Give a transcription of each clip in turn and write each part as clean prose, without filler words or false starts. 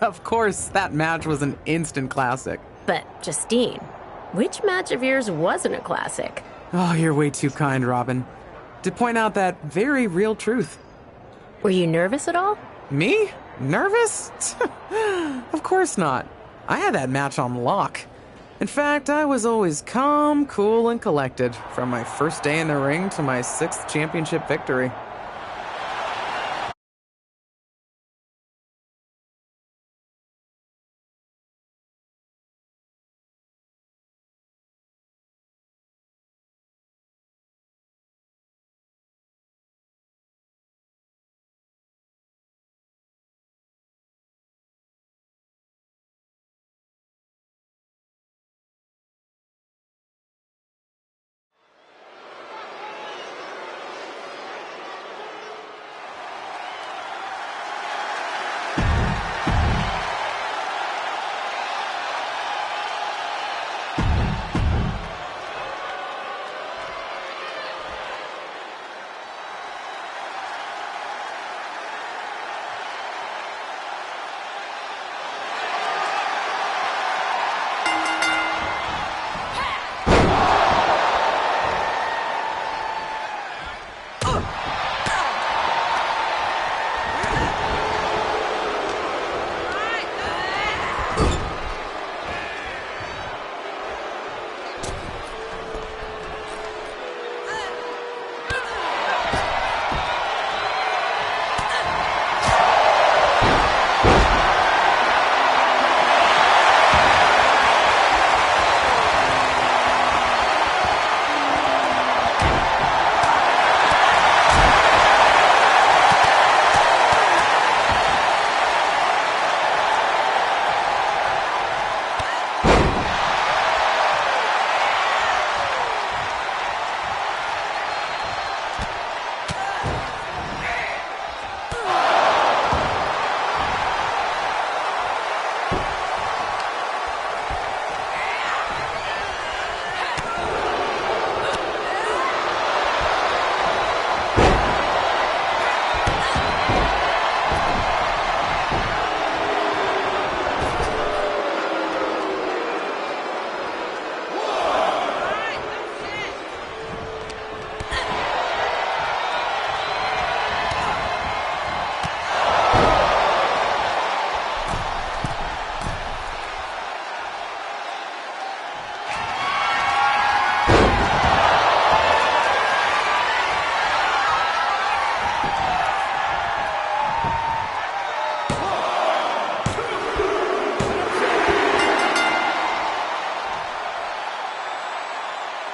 Of course, that match was an instant classic. But, Justine, which match of yours wasn't a classic? Oh, you're way too kind, Robin. To point out that very real truth. Were you nervous at all? Me? Nervous? Of course not. I had that match on lock. In fact, I was always calm, cool, and collected from my first day in the ring to my 6th championship victory.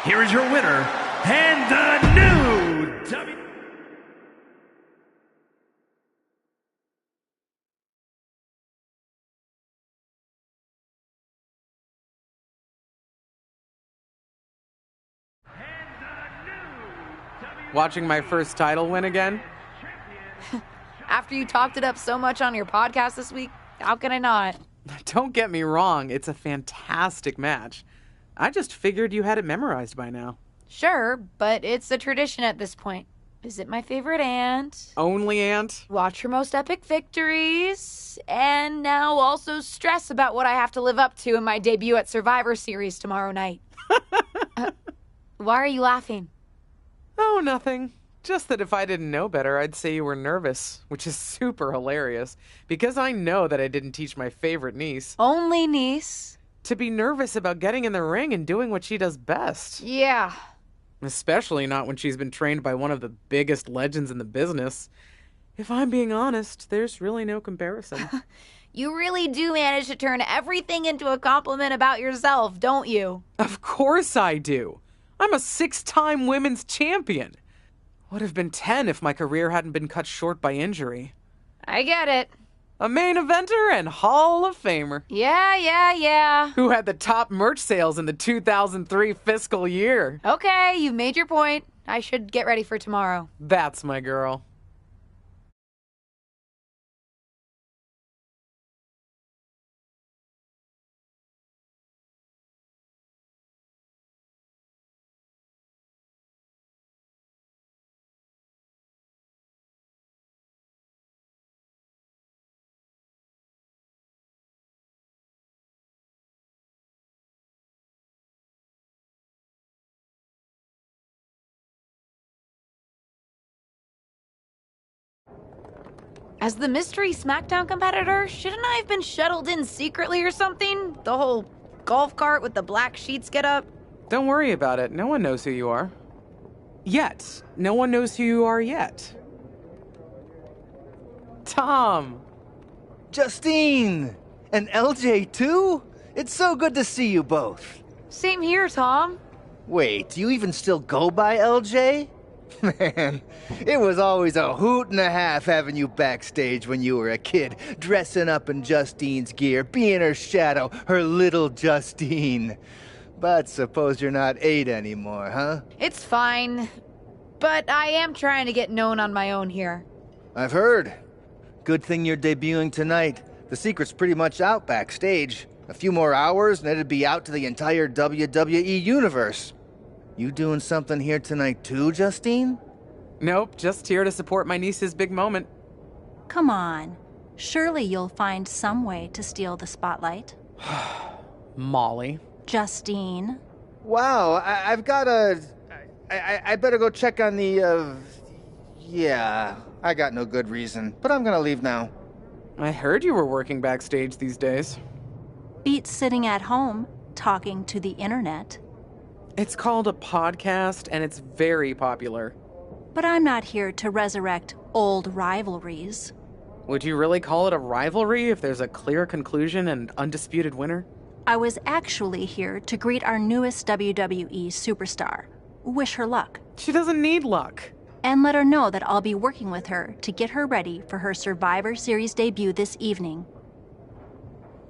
Here is your winner, and the new W. Watching my first title win again? After you talked it up so much on your podcast this week, how can I not? Don't get me wrong, it's a fantastic match. I just figured you had it memorized by now. Sure, but it's a tradition at this point. Visit my favorite aunt. Only aunt? Watch her most epic victories. And now also stress about what I have to live up to in my debut at Survivor Series tomorrow night. Why are you laughing? Oh, nothing. Just that if I didn't know better, I'd say you were nervous, which is super hilarious, because I know that I didn't teach my favorite niece Only niece. to be nervous about getting in the ring and doing what she does best. Yeah. Especially not when she's been trained by one of the biggest legends in the business. If I'm being honest, there's really no comparison. You really do manage to turn everything into a compliment about yourself, don't you? Of course I do. I'm a 6-time women's champion. Would have been 10 if my career hadn't been cut short by injury. I get it. A main eventer and Hall of Famer. Yeah. Who had the top merch sales in the 2003 fiscal year. Okay, you've made your point. I should get ready for tomorrow. That's my girl. As the mystery SmackDown competitor, shouldn't I have been shuttled in secretly or something? The whole golf cart with the black sheets get up? Don't worry about it. No one knows who you are. Yet. No one knows who you are yet. Tom! Justine! And LJ too? It's so good to see you both. Same here, Tom. Wait, do you even still go by LJ? Man, it was always a hoot and a half having you backstage when you were a kid, dressing up in Justine's gear, being her shadow, her little Justine. But suppose you're not 8 anymore, huh? It's fine. But I am trying to get known on my own here. I've heard. Good thing you're debuting tonight. The secret's pretty much out backstage. A few more hours and it'd be out to the entire WWE universe. You doing something here tonight too, Justine? Nope, just here to support my niece's big moment. Come on. Surely you'll find some way to steal the spotlight. Molly. Justine. Wow, I've got a... I better go check on the, Yeah, I got no good reason, but I'm gonna leave now. I heard you were working backstage these days. Beats sitting at home, talking to the internet. It's called a podcast, and it's very popular. But I'm not here to resurrect old rivalries. Would you really call it a rivalry if there's a clear conclusion and undisputed winner? I was actually here to greet our newest WWE superstar. Wish her luck. She doesn't need luck. And let her know that I'll be working with her to get her ready for her Survivor Series debut this evening.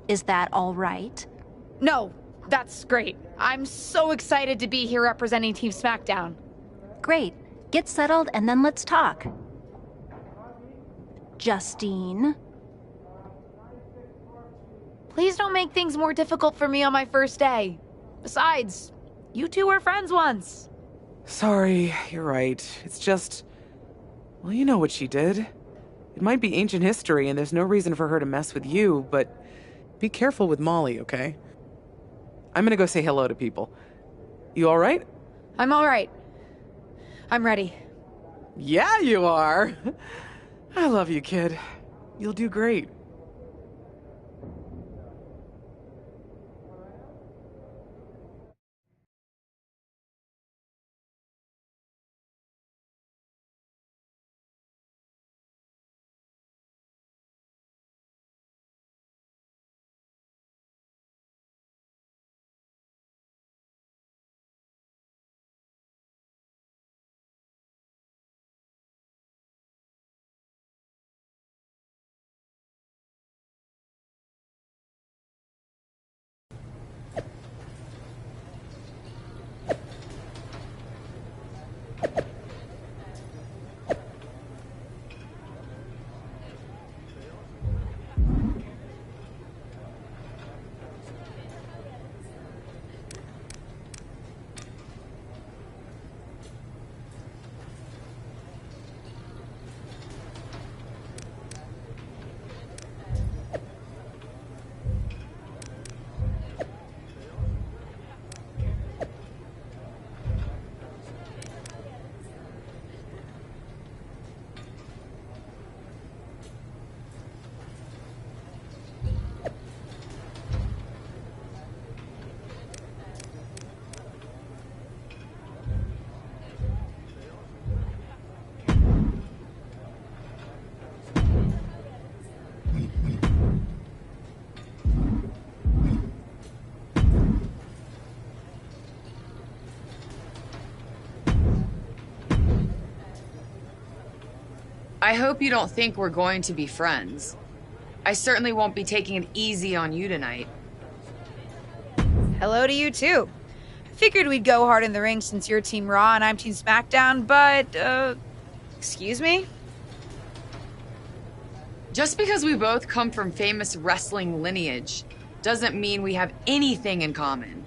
Is that all right? No, that's great. I'm so excited to be here representing Team SmackDown. Great. Get settled and then let's talk. Justine. Please don't make things more difficult for me on my first day. Besides, you two were friends once. Sorry, you're right. It's just... Well, you know what she did. It might be ancient history and there's no reason for her to mess with you, but be careful with Molly, okay? I'm gonna go say hello to people. You alright? I'm alright. I'm ready. Yeah, you are. I love you, kid. You'll do great. I hope you don't think we're going to be friends. I certainly won't be taking it easy on you tonight. Hello to you too. Figured we'd go hard in the ring since you're Team Raw and I'm Team SmackDown, but, excuse me? Just because we both come from famous wrestling lineage doesn't mean we have anything in common.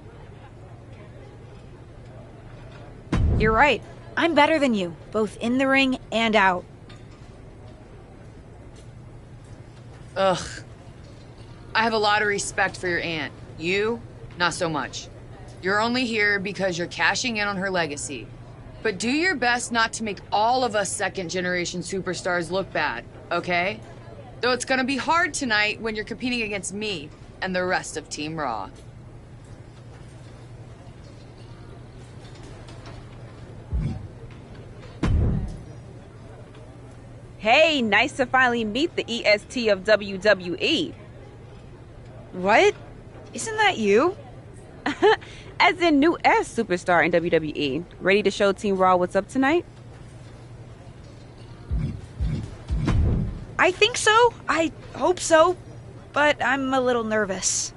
You're right. I'm better than you, both in the ring and out. Ugh. I have a lot of respect for your aunt. You, not so much. You're only here because you're cashing in on her legacy. But do your best not to make all of us second-generation superstars look bad, okay? Though it's gonna be hard tonight when you're competing against me and the rest of Team Raw. Hey, nice to finally meet the EST of WWE. What? Isn't that you? As in new S superstar in WWE. Ready to show Team Raw what's up tonight? I think so. I hope so. But I'm a little nervous.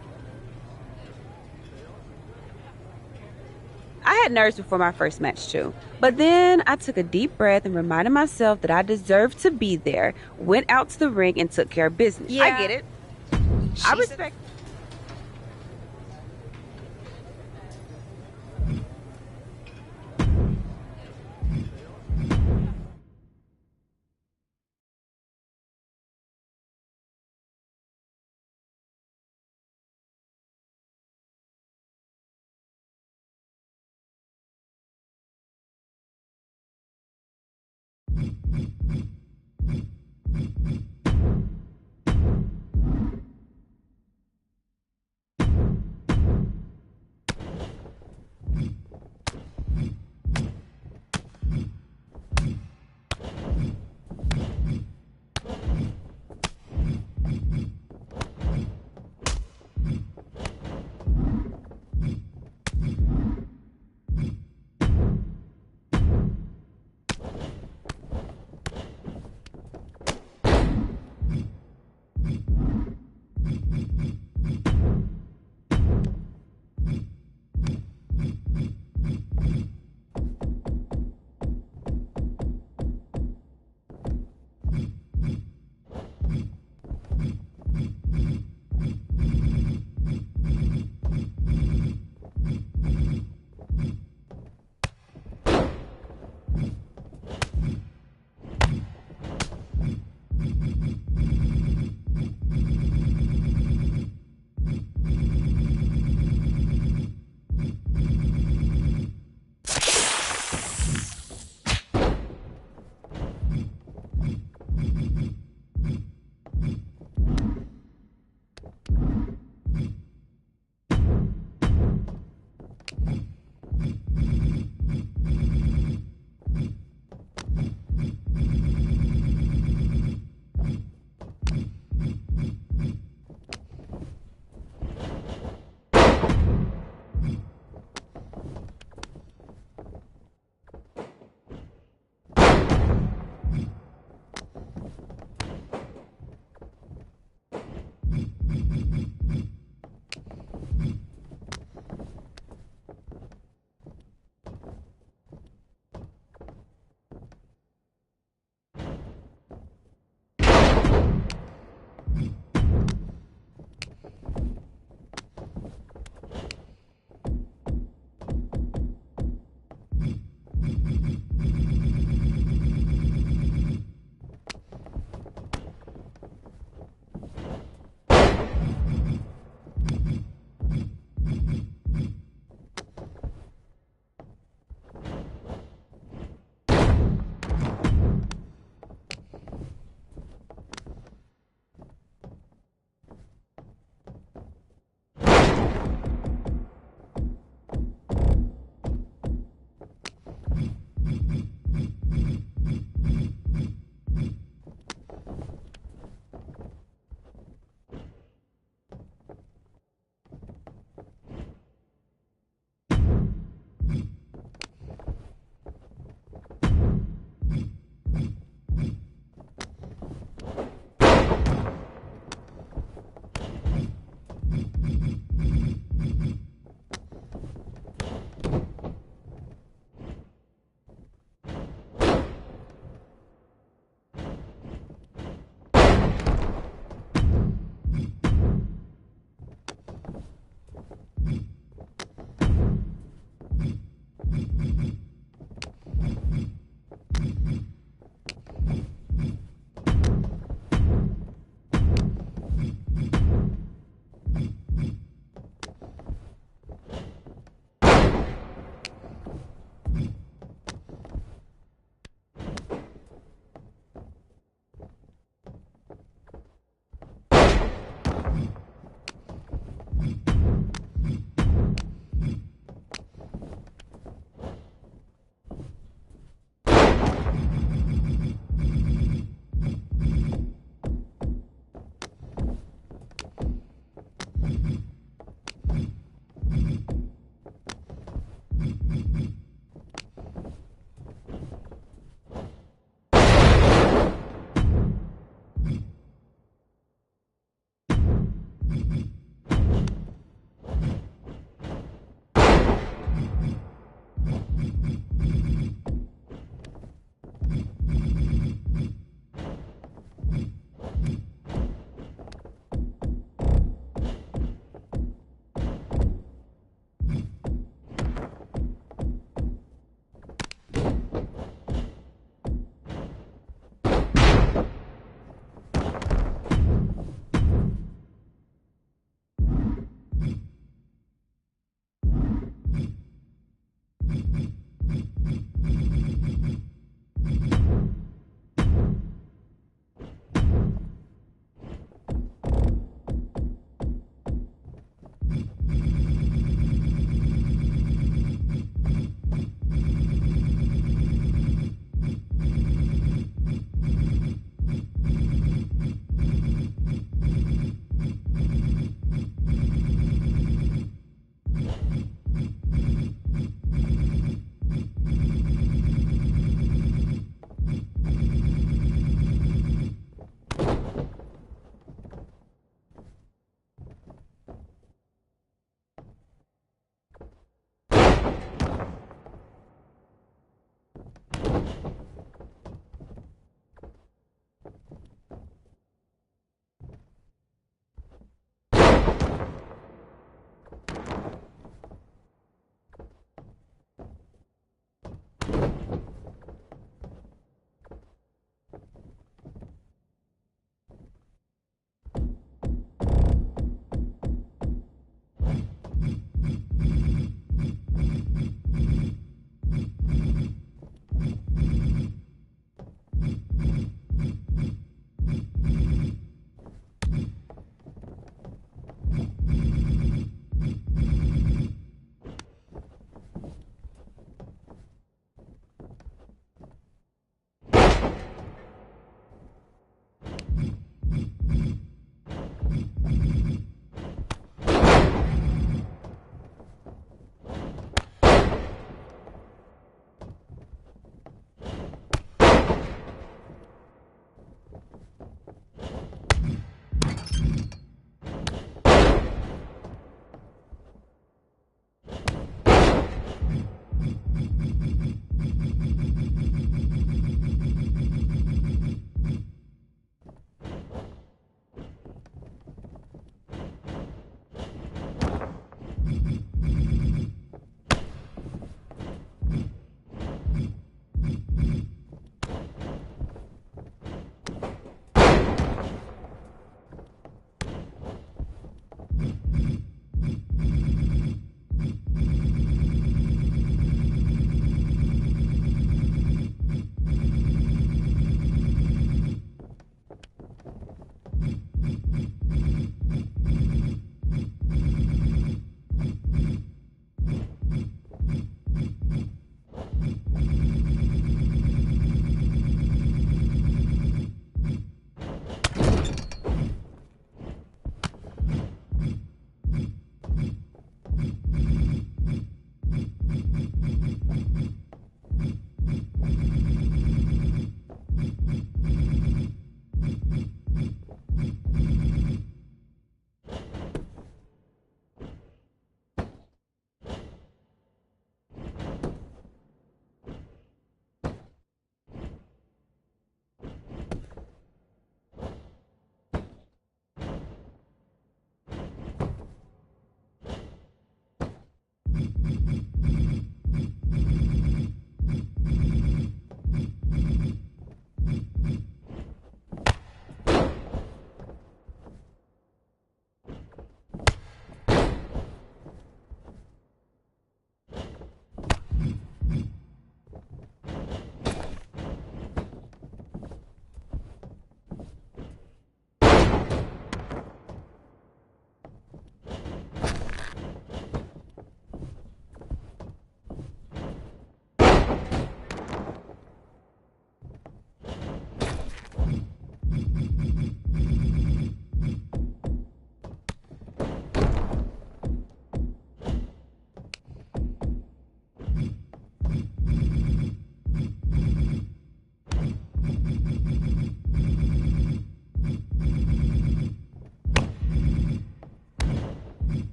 I had nerves before my first match too. But then I took a deep breath and reminded myself that I deserved to be there, went out to the ring and took care of business. Yeah. I get it. I respect.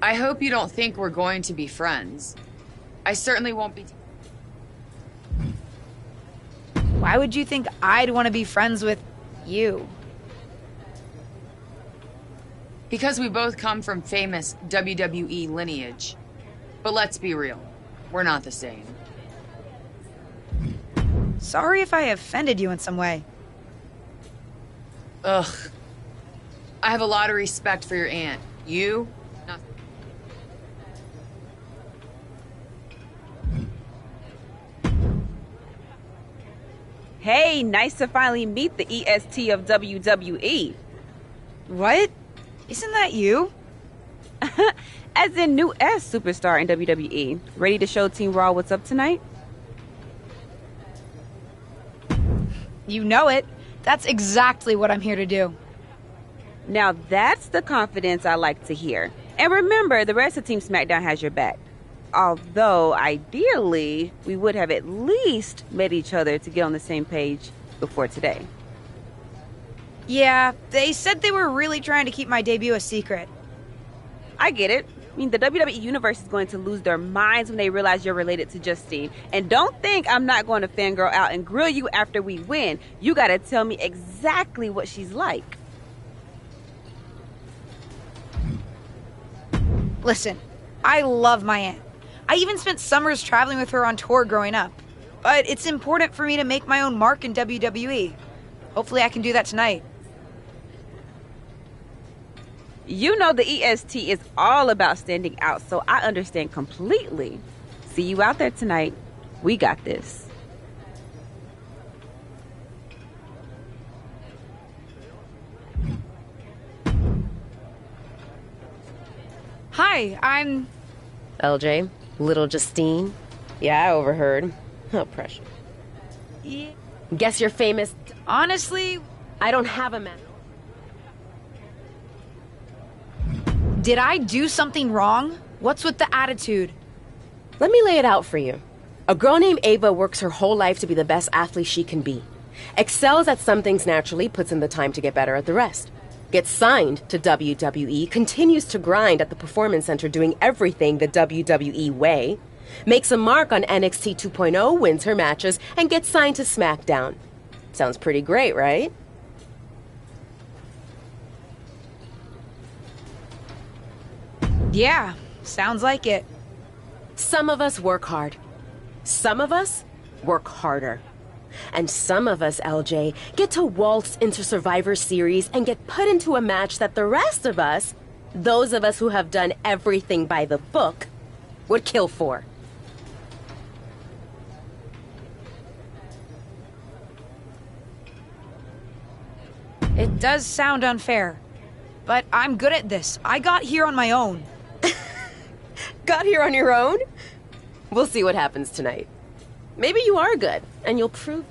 I hope you don't think we're going to be friends. I certainly won't be. Why would you think I'd want to be friends with you? Because we both come from famous WWE lineage. But let's be real, we're not the same. Sorry if I offended you in some way. Ugh. I have a lot of respect for your aunt. You? Nothing. Hey, nice to finally meet the EST of WWE. What? Isn't that you? As in new S superstar in WWE. Ready to show Team Raw what's up tonight? You know it. That's exactly what I'm here to do. Now that's the confidence I like to hear. And remember, the rest of Team SmackDown has your back. Although, ideally, we would have at least met each other to get on the same page before today. Yeah, they said they were really trying to keep my debut a secret. I get it. I mean, the WWE Universe is going to lose their minds when they realize you're related to Justine. And don't think I'm not going to fangirl out and grill you after we win. You gotta tell me exactly what she's like. Listen, I love my aunt. I even spent summers traveling with her on tour growing up. But it's important for me to make my own mark in WWE. Hopefully I can do that tonight. You know the EST is all about standing out, so I understand completely. See you out there tonight. We got this. Hi, I'm... LJ, little Justine. Yeah, I overheard. Oh, precious. Yeah. Guess you're famous. Honestly, I don't have a man. did I do something wrong? What's with the attitude? Let me lay it out for you. A girl named Ava works her whole life to be the best athlete she can be. Excels at some things naturally, puts in the time to get better at the rest. Gets signed to WWE, continues to grind at the Performance Center doing everything the WWE way. Makes a mark on NXT 2.0, wins her matches, and gets signed to SmackDown. Sounds pretty great, right? Yeah, sounds like it. Some of us work hard. Some of us work harder. And some of us, LJ, get to waltz into Survivor Series and get put into a match that the rest of us, those of us who have done everything by the book, would kill for. It does sound unfair. But I'm good at this. I got here on my own. Got here on your own? We'll see what happens tonight. Maybe you are good, and you'll prove.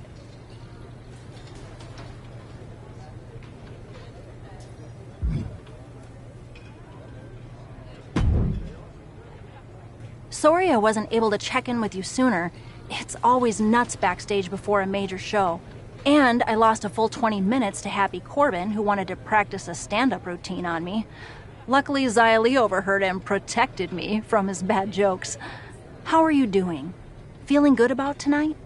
Sorry I wasn't able to check in with you sooner. It's always nuts backstage before a major show. And I lost a full 20 minutes to Happy Corbin, who wanted to practice a stand-up routine on me. Luckily, Xia Li overheard and protected me from his bad jokes. How are you doing? Feeling good about tonight?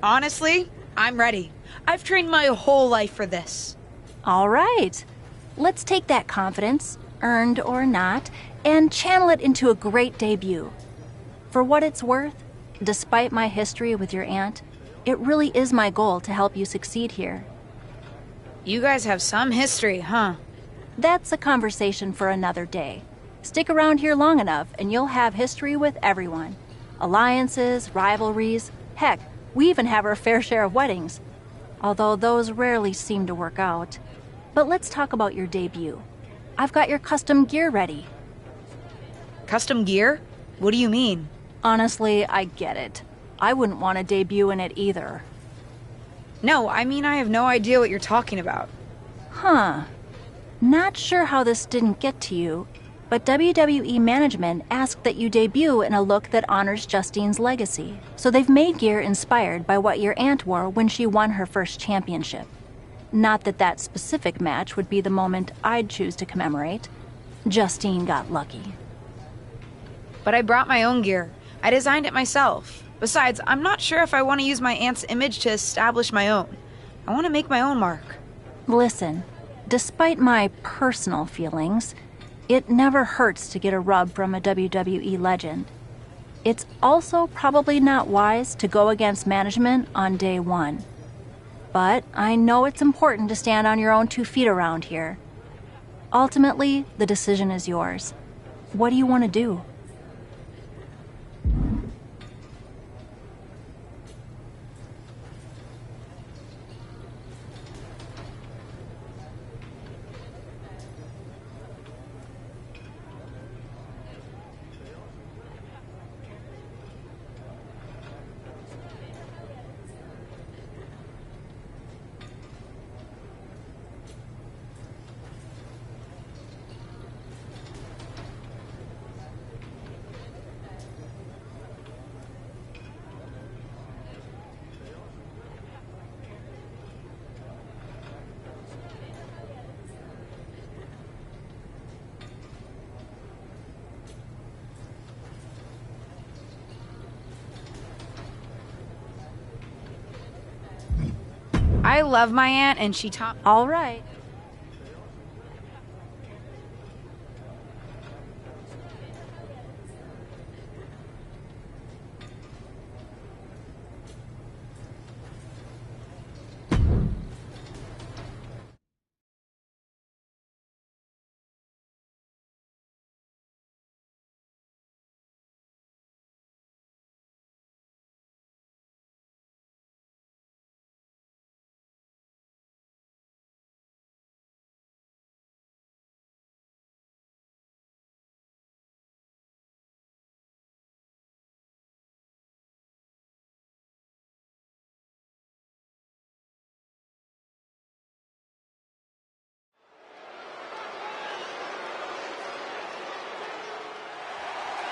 Honestly, I'm ready. I've trained my whole life for this. All right. Let's take that confidence, earned or not, and channel it into a great debut. For what it's worth, despite my history with your aunt, it really is my goal to help you succeed here. You guys have some history, huh? That's a conversation for another day. Stick around here long enough and you'll have history with everyone. Alliances, rivalries, heck, we even have our fair share of weddings. although those rarely seem to work out. But let's talk about your debut. I've got your custom gear ready. Custom gear? What do you mean? Honestly, I get it. I wouldn't want to debut in it either. No, I mean I have no idea what you're talking about. Huh. Not sure how this didn't get to you, but WWE management asked that you debut in a look that honors Justine's legacy, so they've made gear inspired by what your aunt wore when she won her first championship. Not that that specific match would be the moment I'd choose to commemorate. Justine got lucky. But I brought my own gear. I designed it myself. Besides, I'm not sure if I want to use my aunt's image to establish my own. I want to make my own mark. Listen, despite my personal feelings, it never hurts to get a rub from a WWE legend. It's also probably not wise to go against management on day one. But I know it's important to stand on your own 2 feet around here. Ultimately, the decision is yours. What do you want to do? I love my aunt and she taught... All right.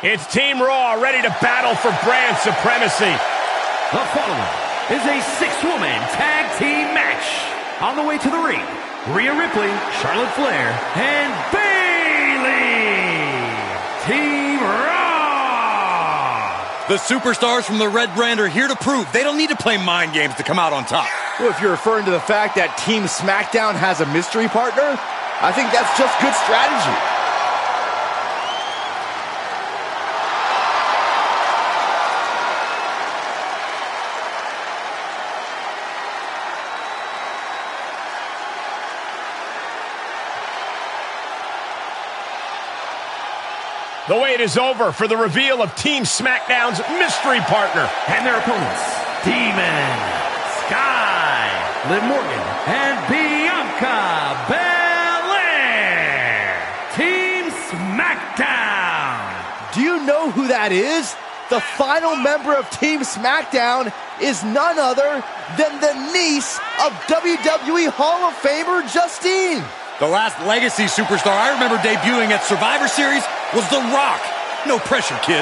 It's Team Raw ready to battle for brand supremacy. The following is a 6-woman tag team match. On the way to the ring, Rhea Ripley, Charlotte Flair, and Bayley. Team Raw. The superstars from the Red Brand are here to prove they don't need to play mind games to come out on top. Well, if you're referring to the fact that Team SmackDown has a mystery partner, I think that's just good strategy. The wait is over for the reveal of Team SmackDown's mystery partner. And their opponents, Demon, Sky, Liv Morgan, and Bianca Belair. Team SmackDown. Do you know who that is? The final member of Team SmackDown is none other than the niece of WWE Hall of Famer Justine. The last legacy superstar I remember debuting at Survivor Series was The Rock. No pressure, kid.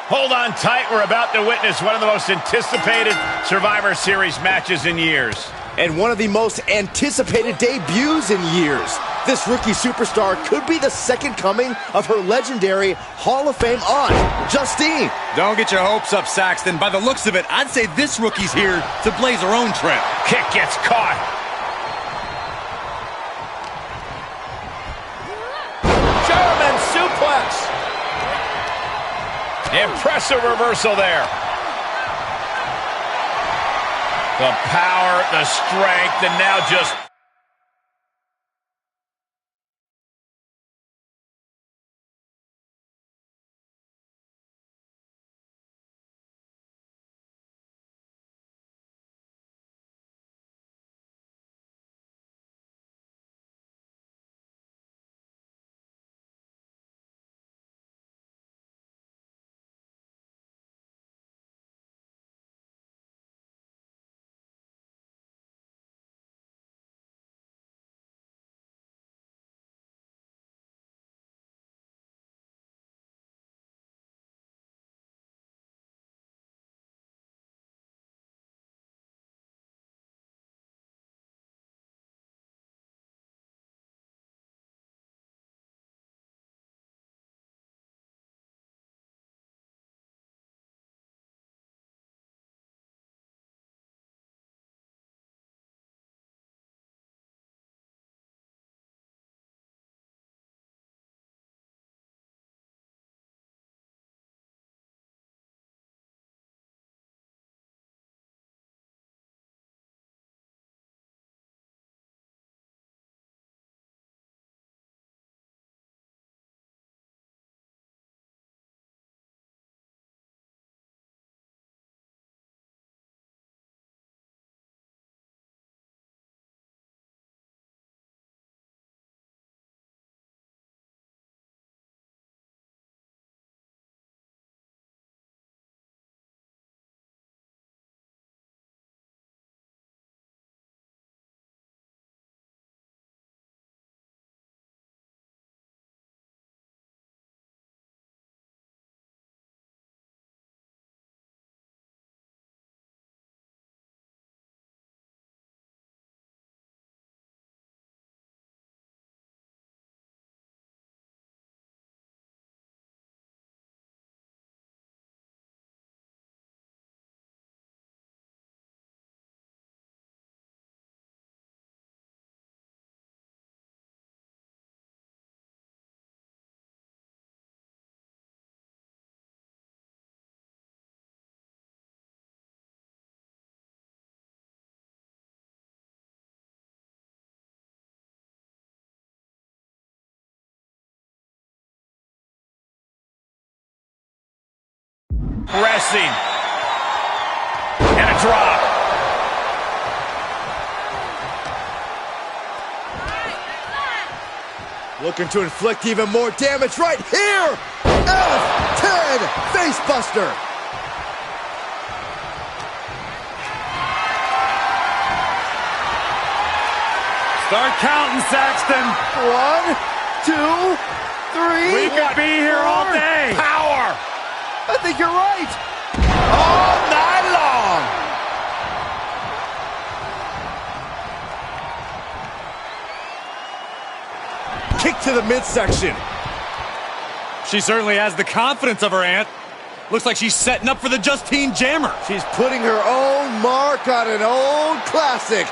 Hold on tight. We're about to witness one of the most anticipated Survivor Series matches in years. And one of the most anticipated debuts in years. This rookie superstar could be the second coming of her legendary Hall of Fame aunt, Justine. Don't get your hopes up, Saxton. By the looks of it, I'd say this rookie's here to blaze her own trail. Kick gets caught. German suplex. Impressive reversal there. The power, the strength, and now just Pressing. And a drop. Looking to inflict even more damage right here. F10 Facebuster. Start counting, Saxton. 1, 2, 3. We could be here all day. Power. I think you're right. All night long. Kick to the midsection. She certainly has the confidence of her aunt. Looks like she's setting up for the Justine Jammer. She's putting her own mark on an old classic.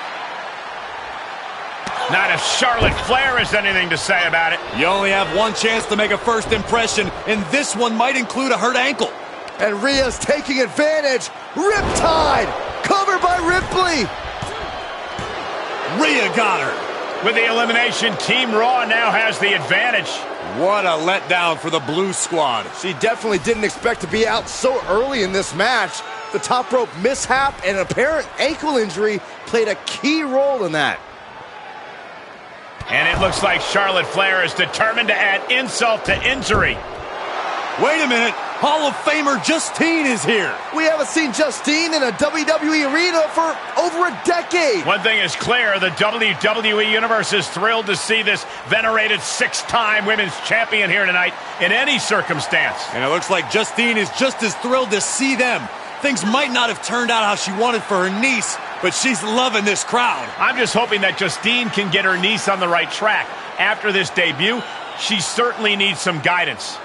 Not if Charlotte Flair has anything to say about it. You only have one chance to make a first impression, and this one might include a hurt ankle. And Rhea's taking advantage. Riptide. Covered by Ripley. Rhea got her. With the elimination, Team Raw now has the advantage. What a letdown for the Blue Squad. She definitely didn't expect to be out so early in this match. The top rope mishap and an apparent ankle injury played a key role in that. And it looks like Charlotte Flair is determined to add insult to injury. Wait a minute. Hall of Famer Justine is here. We haven't seen Justine in a WWE arena for over a decade. One thing is clear, the WWE Universe is thrilled to see this venerated 6-time women's champion here tonight in any circumstance. And it looks like Justine is just as thrilled to see them. Things might not have turned out how she wanted for her niece, but she's loving this crowd. I'm just hoping that Justine can get her niece on the right track. After this debut, she certainly needs some guidance.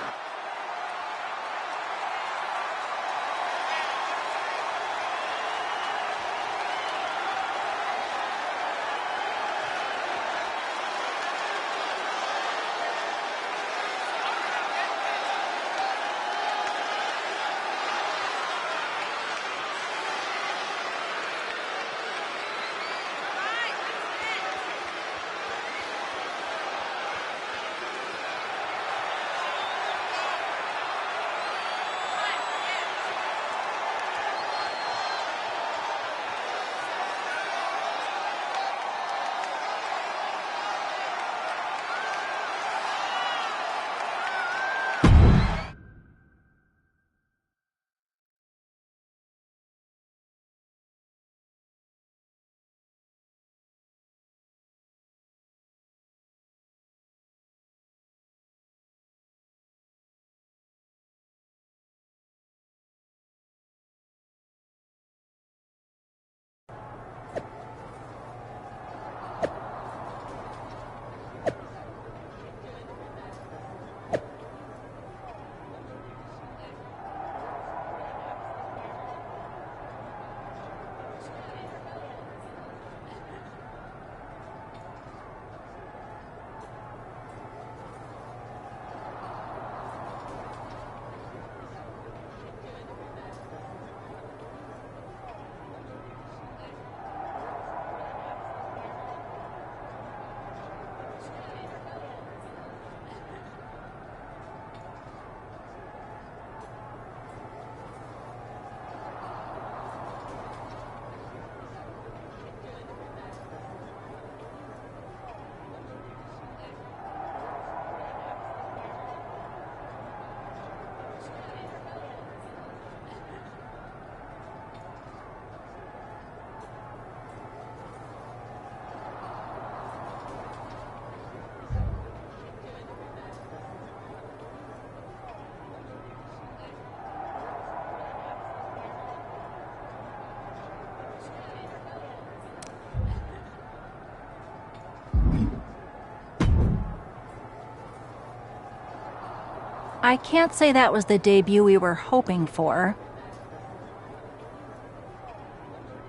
I can't say that was the debut we were hoping for.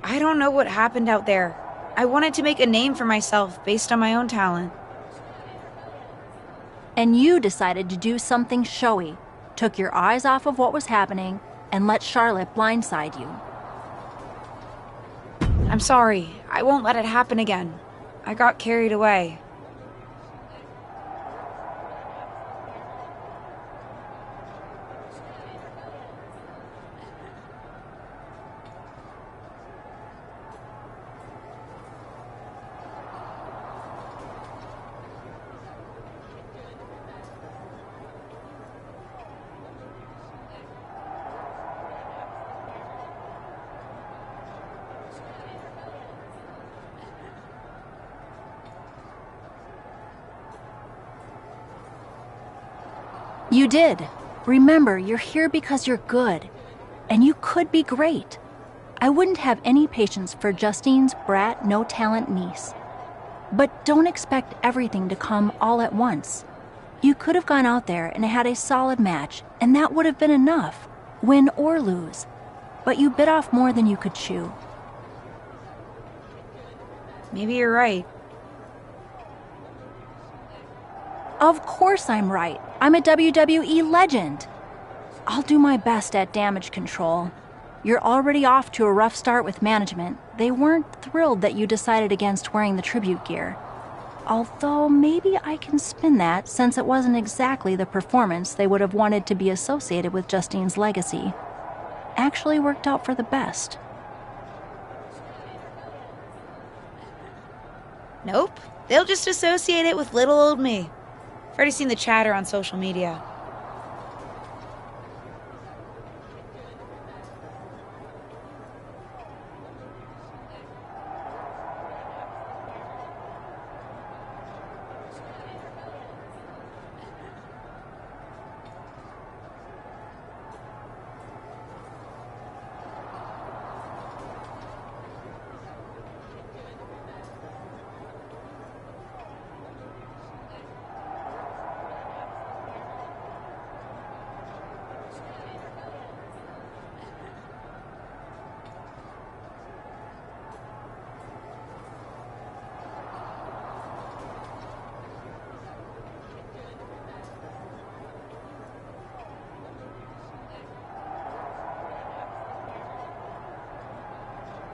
I don't know what happened out there. I wanted to make a name for myself based on my own talent. And you decided to do something showy, took your eyes off of what was happening, and let Charlotte blindside you. I'm sorry. I won't let it happen again. I got carried away. You did. Remember, you're here because you're good. And you could be great. I wouldn't have any patience for Justine's brat, no-talent niece. But don't expect everything to come all at once. You could have gone out there and had a solid match, and that would have been enough, win or lose. But you bit off more than you could chew. Maybe you're right. Of course I'm right. I'm a WWE legend. I'll do my best at damage control. You're already off to a rough start with management. They weren't thrilled that you decided against wearing the tribute gear. Although maybe I can spin that, since it wasn't exactly the performance they would have wanted to be associated with Justine's legacy. Actually worked out for the best. Nope. They'll just associate it with little old me. I've already seen the chatter on social media.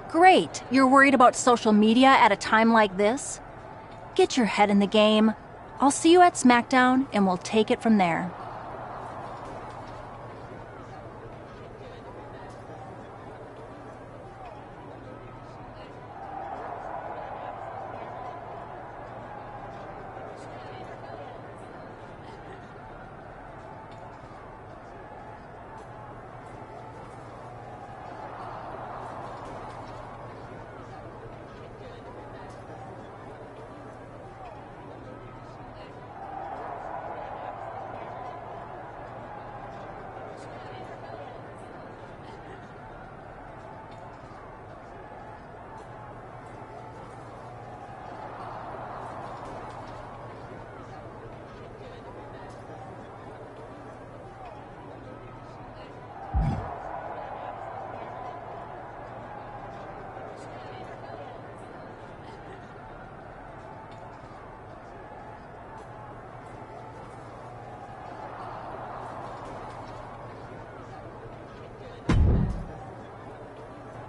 Great, you're worried about social media at a time like this? Get your head in the game. I'll see you at SmackDown and we'll take it from there.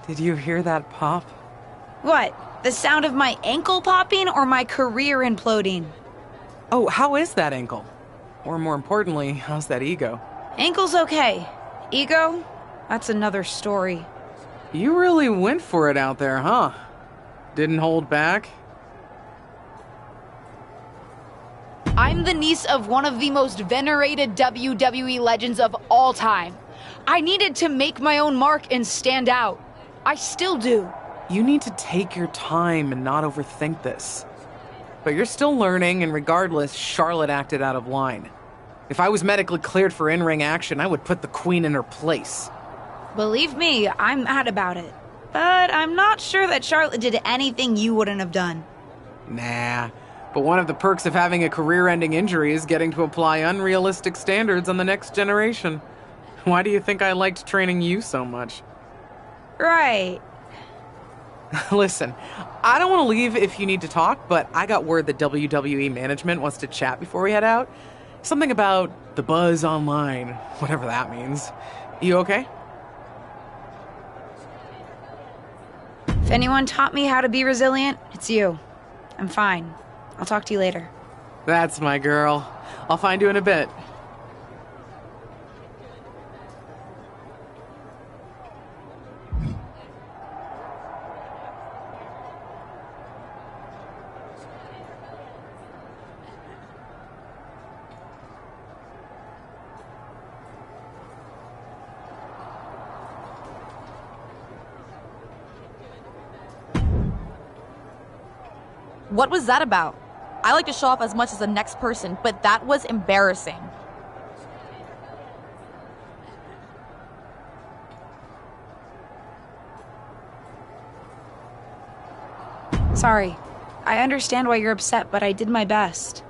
Did you hear that pop? What? The sound of my ankle popping or my career imploding? Oh, how is that ankle? Or more importantly, how's that ego? Ankle's okay. Ego? That's another story. You really went for it out there, huh? Didn't hold back? I'm the niece of one of the most venerated WWE legends of all time. I needed to make my own mark and stand out. I still do. You need to take your time and not overthink this. But you're still learning, and regardless, Charlotte acted out of line. If I was medically cleared for in-ring action, I would put the Queen in her place. Believe me, I'm mad about it. But I'm not sure that Charlotte did anything you wouldn't have done. Nah, but one of the perks of having a career-ending injury is getting to apply unrealistic standards on the next generation. Why do you think I liked training you so much? Right. Listen, I don't want to leave if you need to talk, but I got word that WWE management wants to chat before we head out. Something about the buzz online, whatever that means. You okay? If anyone taught me how to be resilient, it's you. I'm fine. I'll talk to you later. That's my girl. I'll find you in a bit. What was that about? I like to show off as much as the next person, but that was embarrassing. Sorry. I understand why you're upset, but I did my best.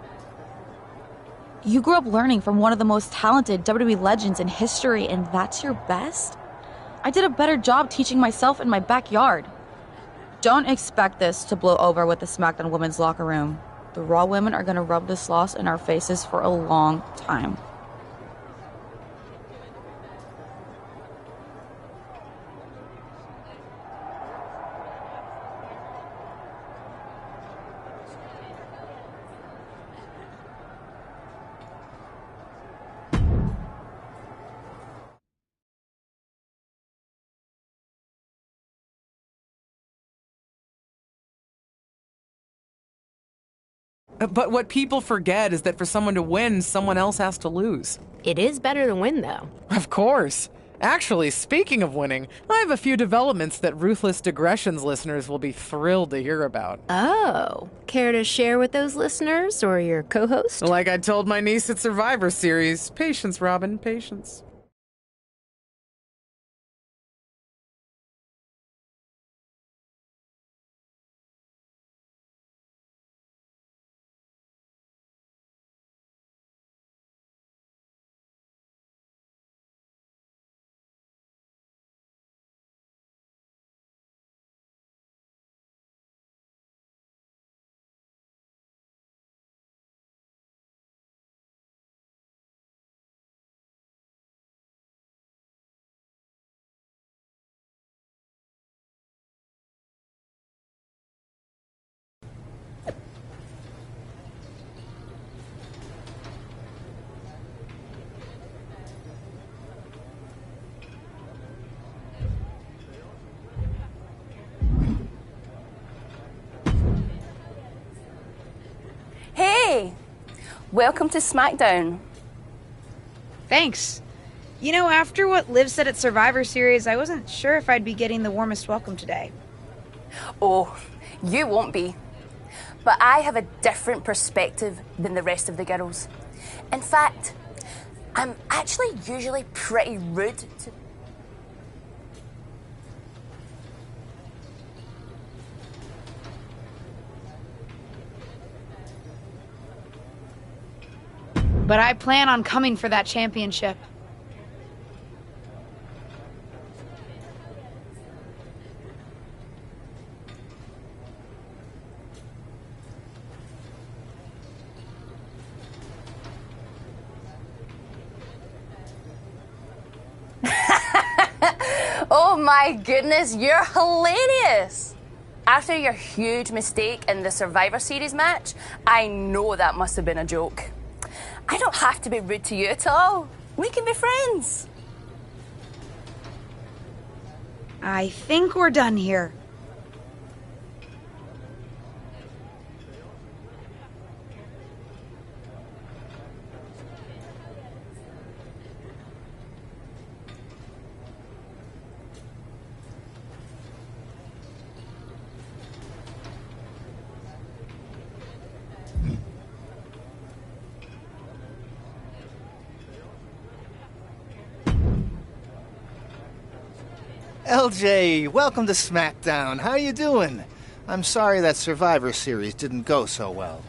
You grew up learning from one of the most talented WWE legends in history, and that's your best? I did a better job teaching myself in my backyard. Don't expect this to blow over with the SmackDown women's locker room. The Raw women are gonna rub this loss in our faces for a long time. But what people forget is that for someone to win, someone else has to lose. It is better to win, though. Of course. Actually, speaking of winning, I have a few developments that Ruthless Digressions listeners will be thrilled to hear about. Oh, care to share with those listeners or your co-host? Like I told my niece at Survivor Series, patience, Robin, patience. Hey! Welcome to SmackDown. Thanks. You know, after what Liv said at Survivor Series, I wasn't sure if I'd be getting the warmest welcome today. Oh, you won't be. But I have a different perspective than the rest of the girls. In fact, I'm actually usually pretty rude to... But I plan on coming for that championship. Oh my goodness, you're hilarious! After your huge mistake in the Survivor Series match, I know that must have been a joke. I don't have to be rude to you at all. We can be friends. I think we're done here. LJ, welcome to SmackDown. How you doing? I'm sorry that Survivor Series didn't go so well.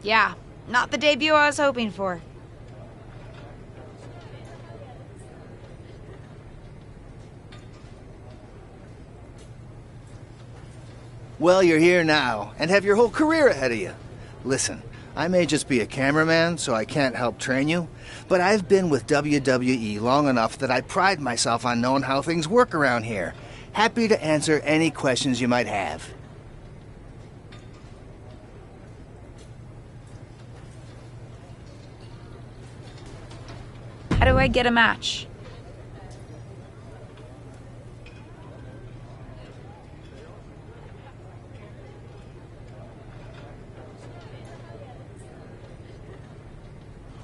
Yeah, not the debut I was hoping for. Well, you're here now, and have your whole career ahead of you. Listen, I may just be a cameraman, so I can't help train you, but I've been with WWE long enough that I pride myself on knowing how things work around here. Happy to answer any questions you might have. How do I get a match?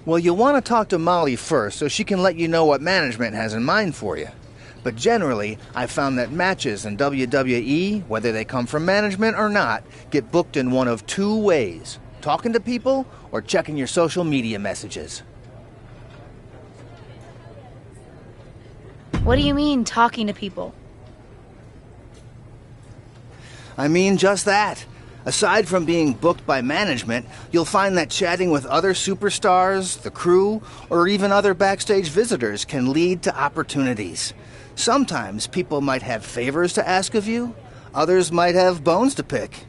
Well, you'll want to talk to Molly first so she can let you know what management has in mind for you. But generally, I've found that matches in WWE, whether they come from management or not, get booked in one of two ways: talking to people or checking your social media messages. What do you mean, talking to people? I mean just that. Aside from being booked by management, you'll find that chatting with other superstars, the crew, or even other backstage visitors can lead to opportunities. Sometimes people might have favors to ask of you, others might have bones to pick.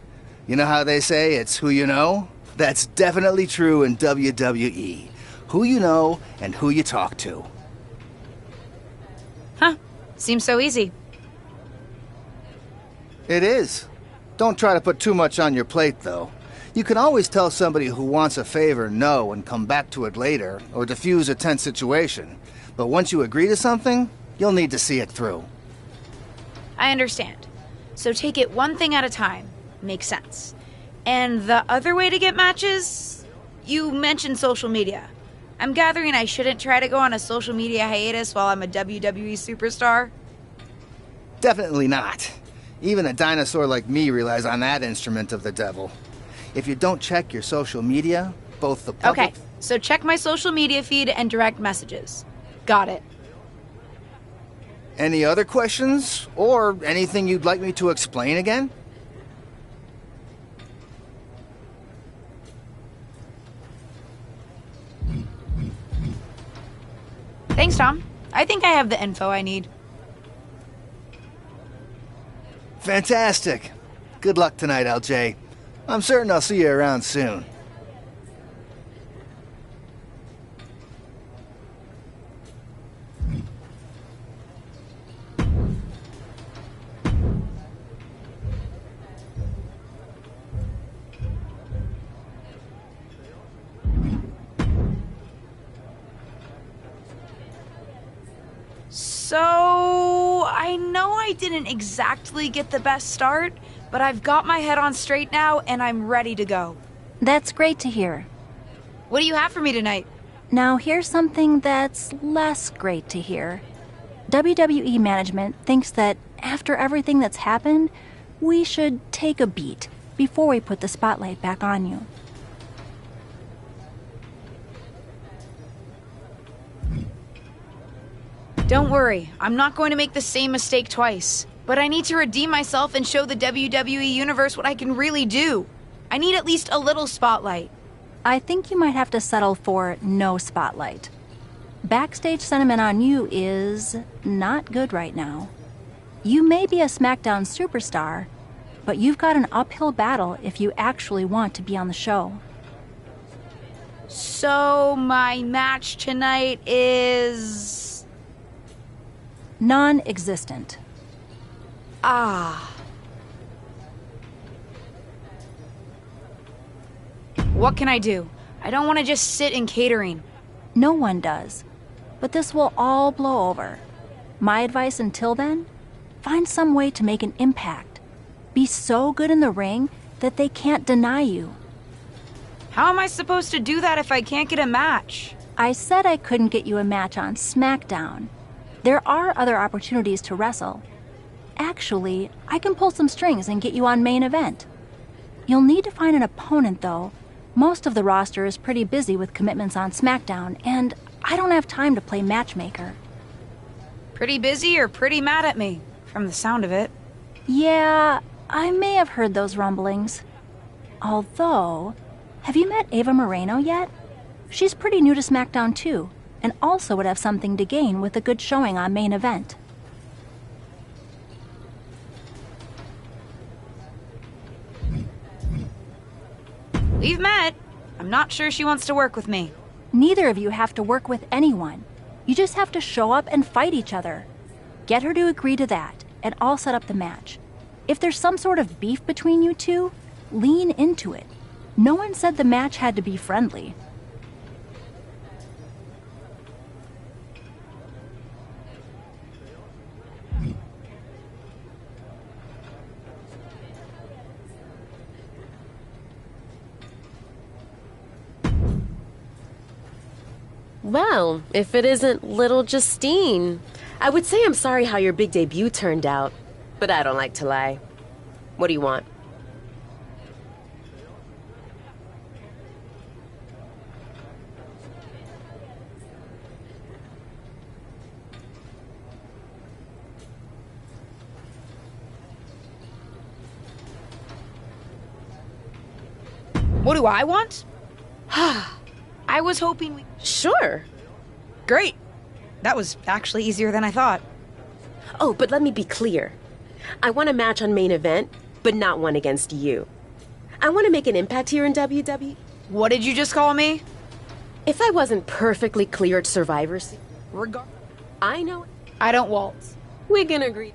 You know how they say it's who you know? That's definitely true in WWE. Who you know and who you talk to. Huh. Seems so easy. It is. Don't try to put too much on your plate, though. You can always tell somebody who wants a favor no and come back to it later, or diffuse a tense situation. But once you agree to something, you'll need to see it through. I understand. So take it one thing at a time. Makes sense. And the other way to get matches? You mentioned social media. I'm gathering I shouldn't try to go on a social media hiatus while I'm a WWE superstar? Definitely not. Even a dinosaur like me relies on that instrument of the devil. If you don't check your social media, both the public... Okay, so check my social media feed and direct messages. Got it. Any other questions? Or anything you'd like me to explain again? Thanks, Tom. I think I have the info I need. Fantastic. Good luck tonight, LJ. I'm certain I'll see you around soon. So, I know I didn't exactly get the best start, but I've got my head on straight now and I'm ready to go. That's great to hear. What do you have for me tonight? Now, here's something that's less great to hear. WWE management thinks that after everything that's happened, we should take a beat before we put the spotlight back on you. Don't worry, I'm not going to make the same mistake twice. But I need to redeem myself and show the WWE Universe what I can really do. I need at least a little spotlight. I think you might have to settle for no spotlight. Backstage sentiment on you is not good right now. You may be a SmackDown superstar, but you've got an uphill battle if you actually want to be on the show. So, my match tonight is... non-existent. Ah. What can I do? I don't want to just sit in catering. No one does. But this will all blow over. My advice until then? Find some way to make an impact. Be so good in the ring that they can't deny you. How am I supposed to do that if I can't get a match? I said I couldn't get you a match on SmackDown. There are other opportunities to wrestle. Actually, I can pull some strings and get you on main event. You'll need to find an opponent, though. Most of the roster is pretty busy with commitments on SmackDown, and I don't have time to play matchmaker. Pretty busy or pretty mad at me, from the sound of it. Yeah, I may have heard those rumblings. Although, have you met Ava Moreno yet? She's pretty new to SmackDown, too, and also would have something to gain with a good showing on main event. We've met. I'm not sure she wants to work with me. Neither of you have to work with anyone. You just have to show up and fight each other. Get her to agree to that, and I'll set up the match. If there's some sort of beef between you two, lean into it. No one said the match had to be friendly. Well, if it isn't little Justine. I would say I'm sorry how your big debut turned out, but I don't like to lie. What do you want? What do I want? I was hoping we... Sure. Great. That was actually easier than I thought. Oh, but let me be clear. I want a match on main event, but not one against you. I want to make an impact here in WWE. What did you just call me? If I wasn't perfectly clear at Survivor Series... I know... I don't waltz. We can agree.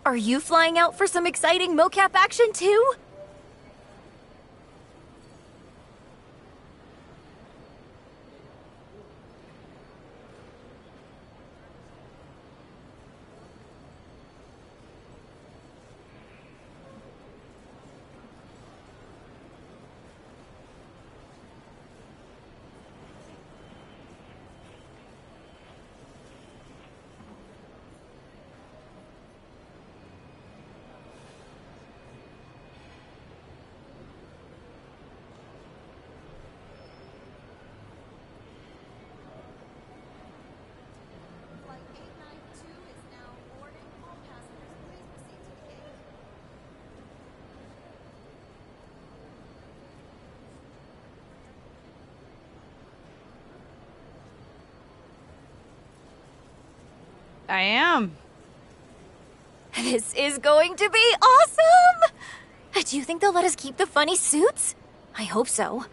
Are you flying out for some exciting mocap action too? I am. This is going to be awesome! Do you think they'll let us keep the funny suits? I hope so.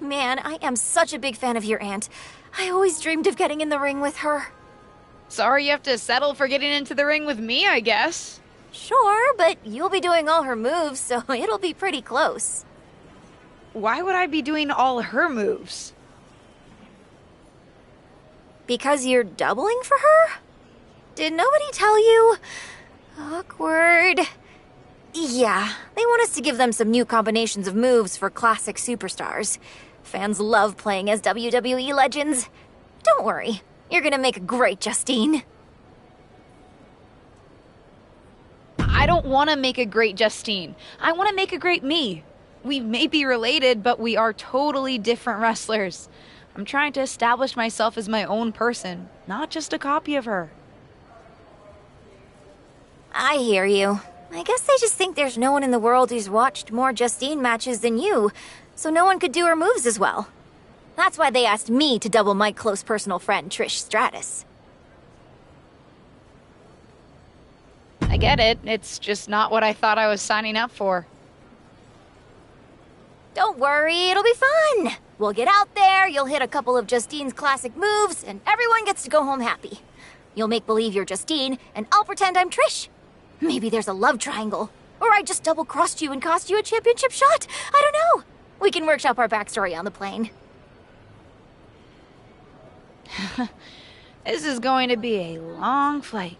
Man, I am such a big fan of your aunt. I always dreamed of getting in the ring with her. Sorry you have to settle for getting into the ring with me, I guess. Sure, but you'll be doing all her moves, so it'll be pretty close. Why would I be doing all her moves? Because you're doubling for her? Did nobody tell you? Awkward. Yeah, they want us to give them some new combinations of moves for classic superstars. Fans love playing as WWE legends. Don't worry, you're gonna make a great Justine. I don't want to make a great Justine. I want to make a great me. We may be related, but we are totally different wrestlers. I'm trying to establish myself as my own person, not just a copy of her. I hear you. I guess they just think there's no one in the world who's watched more Justine matches than you, so no one could do her moves as well. That's why they asked me to double my close personal friend Trish Stratus. I get it. It's just not what I thought I was signing up for. Don't worry, it'll be fun. We'll get out there, you'll hit a couple of Justine's classic moves, and everyone gets to go home happy. You'll make believe you're Justine, and I'll pretend I'm Trish. Maybe there's a love triangle. Or I just double-crossed you and cost you a championship shot. I don't know. We can workshop our backstory on the plane. This is going to be a long flight.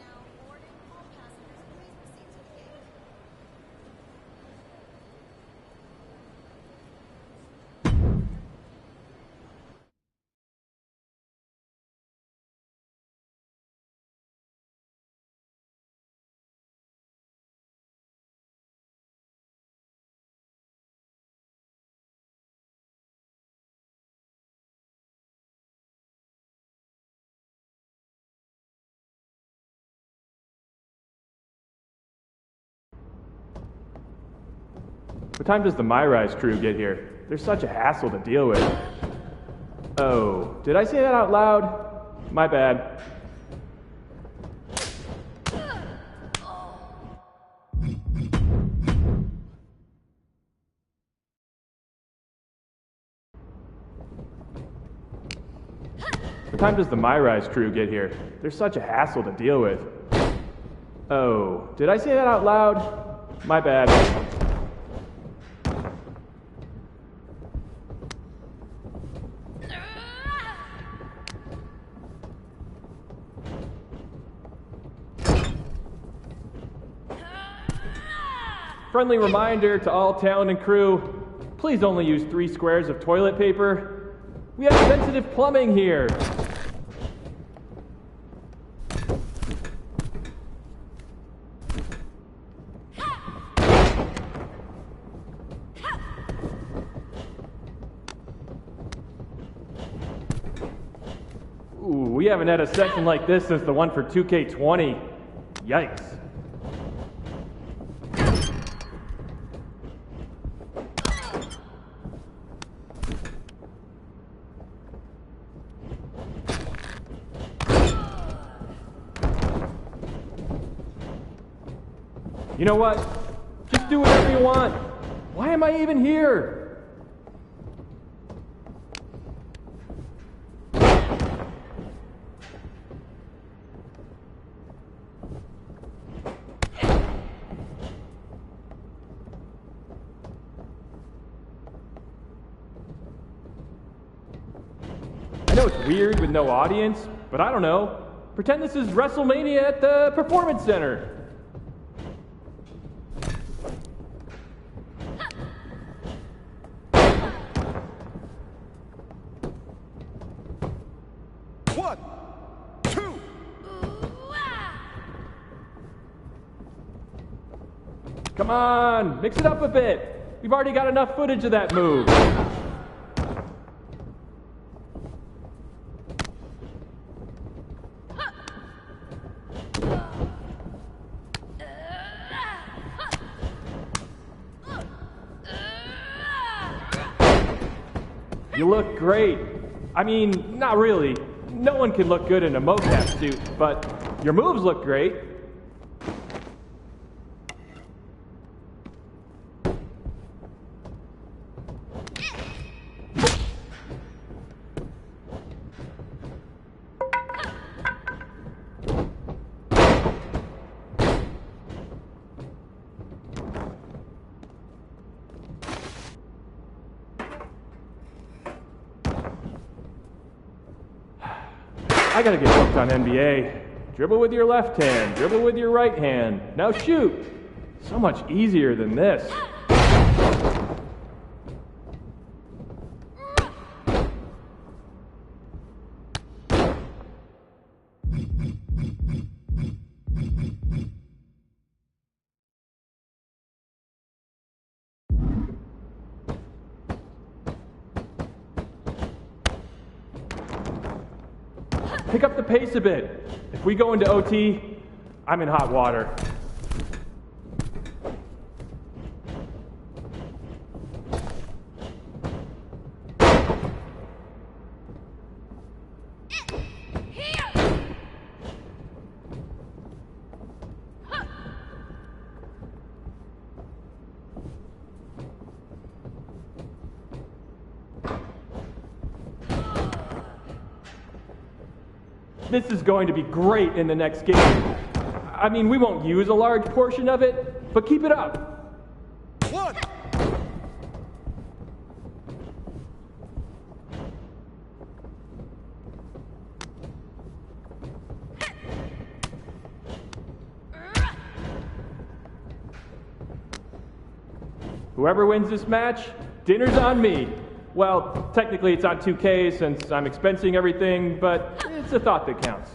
What time does the MyRise crew get here? They're such a hassle to deal with. Oh, did I say that out loud? My bad. What time does the MyRise crew get here? They're such a hassle to deal with. Oh, did I say that out loud? My bad. Friendly reminder to all talent and crew, please only use 3 squares of toilet paper. We have sensitive plumbing here. Ooh, we haven't had a session like this since the one for 2K20. Yikes. You know what? Just do whatever you want. Why am I even here? know it's weird with no audience, but I don't know. Pretend this is WrestleMania at the Performance Center. One, two. Come on, mix it up a bit. We've already got enough footage of that move. You look great. I mean, not really. No one can look good in a mocap suit, but your moves look great. I gotta get hooked on NBA. Dribble with your left hand, dribble with your right hand. Now shoot! So much easier than this. Pick up the pace a bit. If we go into OT, I'm in hot water. This is going to be great in the next game. I mean, we won't use a large portion of it, but keep it up. One. Whoever wins this match, dinner's on me. Well, technically it's on 2K since I'm expensing everything, but it's a thought that counts.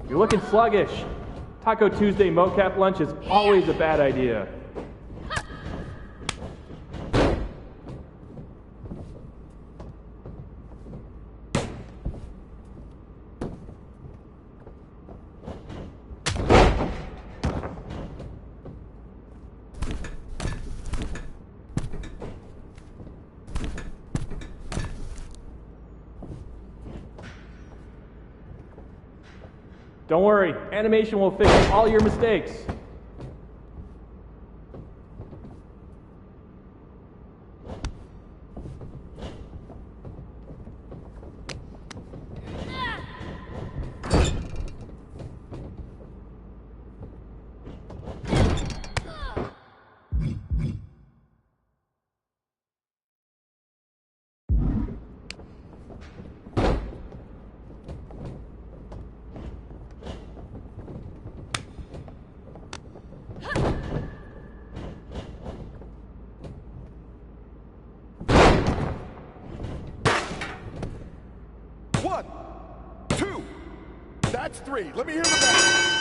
You're looking sluggish. Taco Tuesday mocap lunch is always a bad idea. Don't worry, animation will fix all your mistakes. One, two. That's three. Let me hear the bell.